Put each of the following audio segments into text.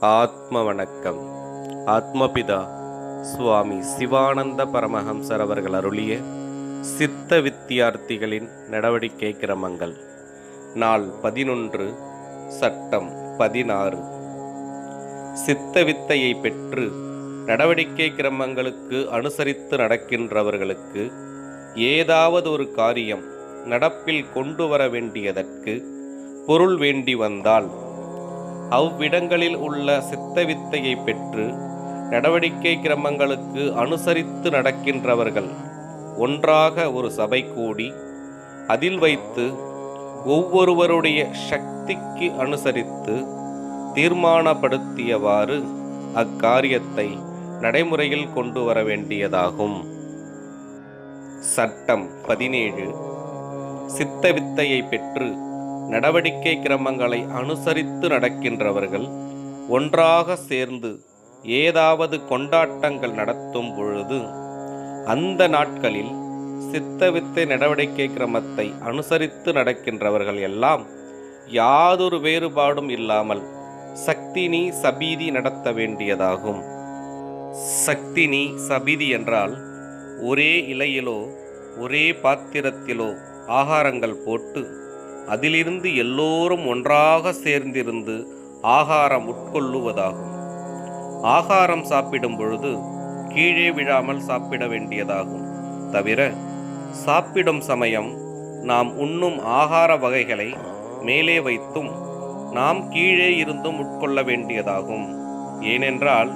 ஆத்ம வணக்கம். ஆத்மபிதா சுவாமி சிவானந்த பரமஹம்சர் அவர்கள் அருளிய சித்த வித்தியார்த்திகளின் நடவடிக்கை கிரமங்கள். நாள் 11, சட்டம் 16. சித்த வித்தையை பெற்று நடவடிக்கை கிரமங்களுக்கு அனுசரித்து நடக்கின்றவர்களுக்கு ஏதாவது ஒரு காரியம் நடப்பில் கொண்டு வர வேண்டியதற்கு பொருள் வேண்டி வந்தால் அவ்விடங்களில் உள்ள சித்த வித்தையை பெற்று நடவடிக்கை கிரமங்களுக்கு அனுசரித்து நடக்கின்றவர்கள் ஒன்றாக ஒரு சபை கூடி அதில் வைத்து ஒவ்வொருவருடைய சக்திக்கு அனுசரித்து தீர்மானப்படுத்தியவாறு அக்காரியத்தை நடைமுறையில் கொண்டு வர வேண்டியதாகும். சட்டம் 17. சித்த வித்தையை பெற்று நடவடிக்கை கிரமங்களை அனுசரித்து நடக்கின்றவர்கள் ஒன்றாக சேர்ந்து ஏதாவது கொண்டாட்டங்கள் நடத்தும் பொழுது அந்த நாட்களில் சித்தவித்தை நடவடிக்கை கிரமத்தை அனுசரித்து நடக்கின்றவர்கள் எல்லாம் யாதொரு வேறுபாடும் இல்லாமல் சக்தினி சபீதி நடத்த வேண்டியதாகும். சக்தினி சபீதி என்றால் ஒரே இலையிலோ ஒரே பாத்திரத்திலோ ஆகாரங்கள் போட்டு அதிலிருந்து எல்லோரும் ஒன்றாக சேர்ந்திருந்து ஆகாரம் உட்கொள்ளுவதாகும். ஆகாரம் சாப்பிடும் பொழுது கீழே விழாமல் சாப்பிட வேண்டியதாகும். தவிர சாப்பிடும் சமயம் நாம் உண்ணும் ஆகார வகைகளை மேலே வைத்தும் நாம் கீழே இருந்தும் உட்கொள்ள வேண்டியதாகும். ஏனென்றால்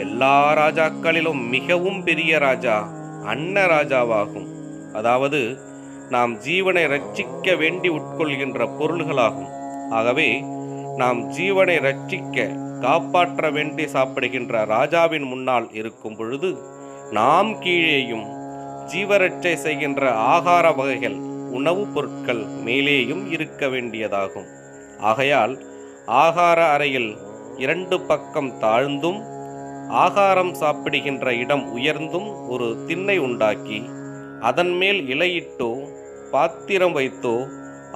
எல்லா ராஜாக்களிலும் மிகவும் பெரிய ராஜா அன்ன ராஜாவாகும். அதாவது நாம் ஜீவனை ரட்சிக்க வேண்டி உட்கொள்கின்ற பொருள்களாகும். ஆகவே நாம் ஜீவனை ரட்சிக்க காப்பாற்ற வேண்டி சாப்பிடுகின்ற ராஜாவின் முன்னால் இருக்கும் பொழுது நாம் கீழேயும் ஜீவரட்சை செய்கின்ற ஆகார வகைகள் உணவுப் பொருட்கள் மேலேயும் இருக்க வேண்டியதாகும். ஆகையால் ஆகார அறையில் 2 பக்கம் தாழ்ந்தும் ஆகாரம் சாப்பிடுகின்ற இடம் உயர்ந்தும் ஒரு திண்ணை உண்டாக்கி அதன் மேல் இலையிட்டோ பாத்திரம் வைத்தோ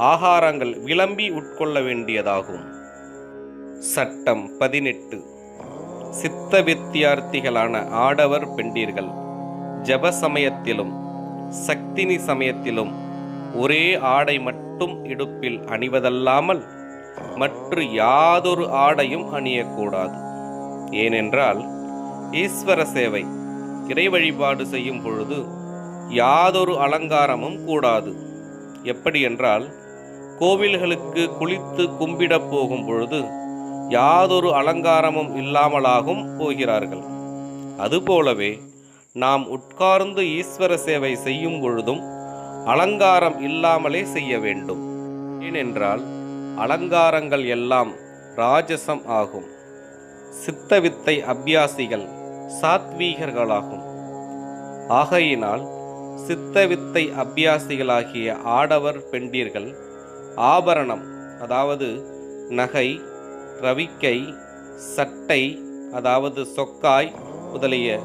ஆகாரங்கள் விளம்பி உட்கொள்ள வேண்டியதாகும். சட்டம் 18. சித்த வித்தியார்த்திகளான ஆடவர் பெண்டீர்கள் ஜப சமயத்திலும் சக்தினி சமயத்திலும் ஒரே ஆடை மட்டும் இடுப்பில் அணிவதல்லாமல் மற்ற யாதொரு ஆடையும் அணியக்கூடாது. ஏனென்றால் ஈஸ்வர சேவை இறை வழிபாடு செய்யும் பொழுது யாதொரு அலங்காரமும் கூடாது. எப்படி என்றால் கோவில்களுக்கு குளித்து கும்பிட போகும் பொழுது யாதொரு அலங்காரமும் இல்லாமலாகும் போகிறார்கள். அதுபோலவே நாம் உட்கார்ந்து ஈஸ்வர சேவை செய்யும் பொழுதும் அலங்காரம் இல்லாமலே செய்ய வேண்டும். ஏனென்றால் அலங்காரங்கள் எல்லாம் ராஜசம் ஆகும். சித்தவித்தை அபியாசிகள் சாத்வீகர்களாகும். ஆகையினால் சித்தவித்தை அபியாசிகளாகிய ஆடவர் பெண்டீர்கள் ஆபரணம், அதாவது நகை, ரவிக்கை, சட்டை, அதாவது சொக்காய் முதலிய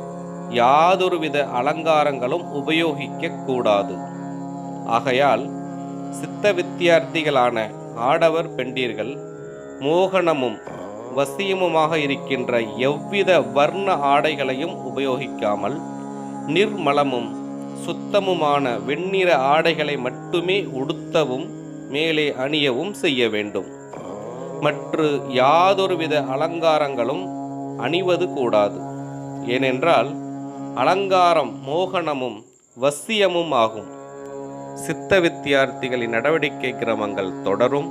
யாதொருவித அலங்காரங்களும் உபயோகிக்க கூடாது. ஆகையால் சித்த வித்தியார்த்திகளான ஆடவர் பெண்டீர்கள் மோகனமும் வசியமுமாக இருக்கின்ற எவ்வித வர்ண ஆடைகளையும் உபயோகிக்காமல் நிர்மலமும் சுத்தமுமான வெண்ணிற ஆடைகளை மட்டுமே உடுத்தவும் மேலே அணியவும் செய்ய வேண்டும். மற்ற யாதொருவித அலங்காரங்களும் அணிவது கூடாது. ஏனென்றால் அலங்காரம் மோகனமும் வசியமும் ஆகும். சித்த வித்தியார்த்திகளின் நடவடிக்கை கிரமங்கள் தொடரும்.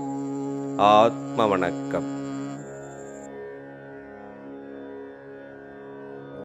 ஆத்ம வணக்கம்.